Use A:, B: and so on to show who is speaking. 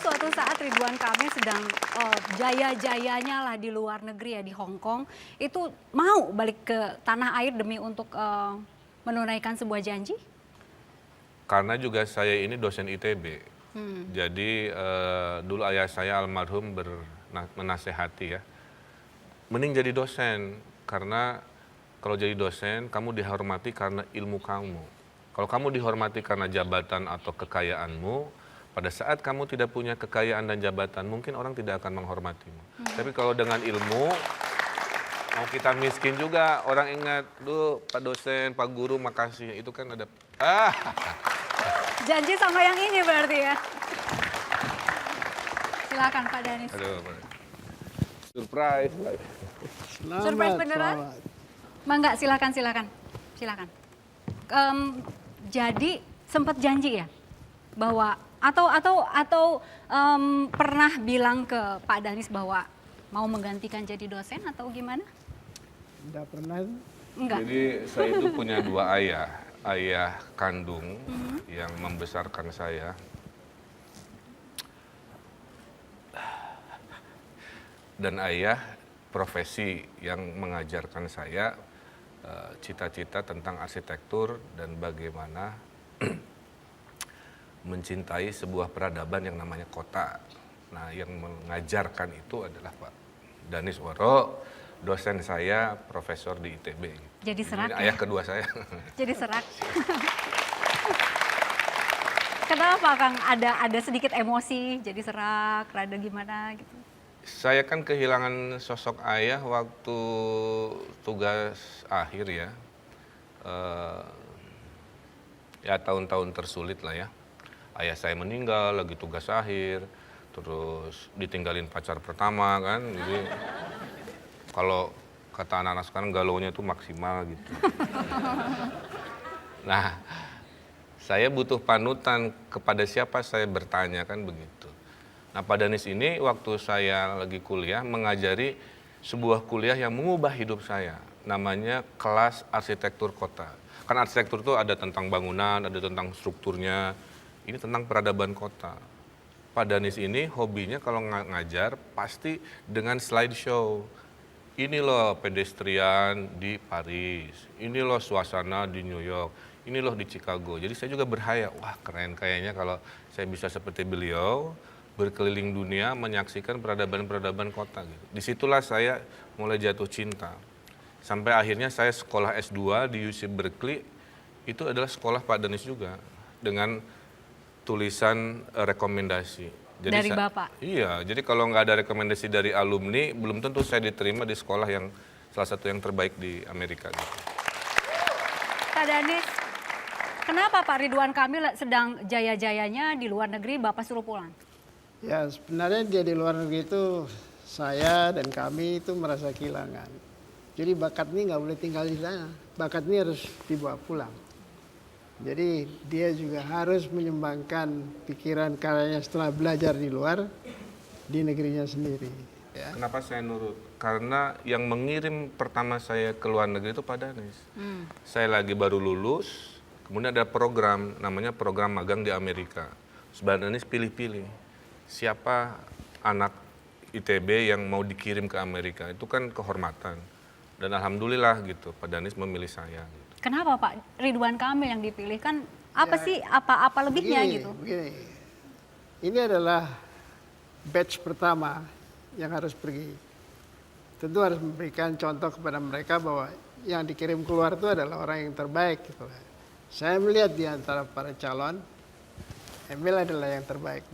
A: Suatu saat Ridwan Kamil sedang jaya-jayanya lah di luar negeri ya, di Hong Kong. Itu mau balik ke tanah air demi untuk menunaikan sebuah janji?
B: Karena juga saya ini dosen ITB. Jadi dulu ayah saya almarhum menasehati ya, mending jadi dosen. Karena kalau jadi dosen, kamu dihormati karena ilmu kamu. Kalau kamu dihormati karena jabatan atau kekayaanmu, pada saat kamu tidak punya kekayaan dan jabatan, mungkin orang tidak akan menghormatimu. Tapi kalau dengan ilmu, mau kita miskin juga, orang ingat, duh Pak dosen, Pak guru, makasih. Itu kan ada,
A: Janji sama yang ini berarti ya. Silakan Pak Danis.
B: aduh, surprise.
A: Surprise beneran? Mangga, silakan. Jadi sempat janji ya bahwa atau pernah bilang ke Pak Danis bahwa mau menggantikan jadi dosen atau gimana?
C: Tidak pernah.
A: Enggak.
B: Jadi saya itu punya dua ayah kandung yang membesarkan saya. Dan ayah profesi yang mengajarkan saya cita-cita tentang arsitektur dan bagaimana mencintai sebuah peradaban yang namanya kota. Nah, yang mengajarkan itu adalah Pak Danis Woro, dosen saya, profesor di ITB.
A: Jadi serak
B: Ini
A: ya?
B: ayah kedua saya.
A: Jadi serak. Kenapa Kang? Ada sedikit emosi, jadi serak, rada gimana gitu?
B: Saya kan kehilangan sosok ayah waktu tugas akhir ya. Ya tahun-tahun tersulit lah ya. Ayah saya meninggal lagi tugas akhir, terus ditinggalin pacar pertama kan. Jadi kalau kata anak-anak sekarang galaunya itu maksimal gitu. Nah, saya butuh panutan, kepada siapa saya bertanya kan begitu. Nah, Pak Danis ini waktu saya lagi kuliah mengajari sebuah kuliah yang mengubah hidup saya. Namanya kelas arsitektur kota. Kan arsitektur itu ada tentang bangunan, ada tentang strukturnya. Ini tentang peradaban kota. Pak Danis ini hobinya kalau ngajar pasti dengan slideshow. Ini loh pedestrian di Paris, ini loh suasana di New York, ini loh di Chicago. Jadi saya juga berhayal, wah keren kayaknya kalau saya bisa seperti beliau, berkeliling dunia menyaksikan peradaban-peradaban kota. Gitu. Disitulah saya mulai jatuh cinta. Sampai akhirnya saya sekolah S2 di UC Berkeley, itu adalah sekolah Pak Danis juga, dengan tulisan rekomendasi. Jadi
A: Dari Bapak?
B: Iya, jadi kalau nggak ada rekomendasi dari alumni, belum tentu saya diterima di sekolah yang salah satu yang terbaik di Amerika. Gitu.
A: Pak Danis, kenapa Pak Ridwan Kamil sedang jaya-jayanya di luar negeri, Bapak suruh pulang?
C: Ya sebenarnya dia di luar negeri itu saya dan kami itu merasa kehilangan. Jadi bakat ini nggak boleh tinggal di sana. Bakat ini harus dibawa pulang. Jadi dia juga harus menyumbangkan pikiran karyanya setelah belajar di luar, di negerinya sendiri. Ya.
B: Kenapa saya nurut? Karena yang mengirim pertama saya ke luar negeri itu Pak Danis. Saya lagi baru lulus, kemudian ada program, namanya program magang di Amerika. Pak Danis pilih-pilih, siapa anak ITB yang mau dikirim ke Amerika, itu kan kehormatan. Dan alhamdulillah gitu, Pak Danis memilih saya. Gitu.
A: Kenapa Pak Ridwan Kamil yang dipilih? Kan apa sih, apa lebihnya gitu?
C: Begini. Ini adalah batch pertama yang harus pergi. Tentu harus memberikan contoh kepada mereka bahwa yang dikirim keluar itu adalah orang yang terbaik. Gitu. Saya melihat di antara para calon, Emil adalah yang terbaik.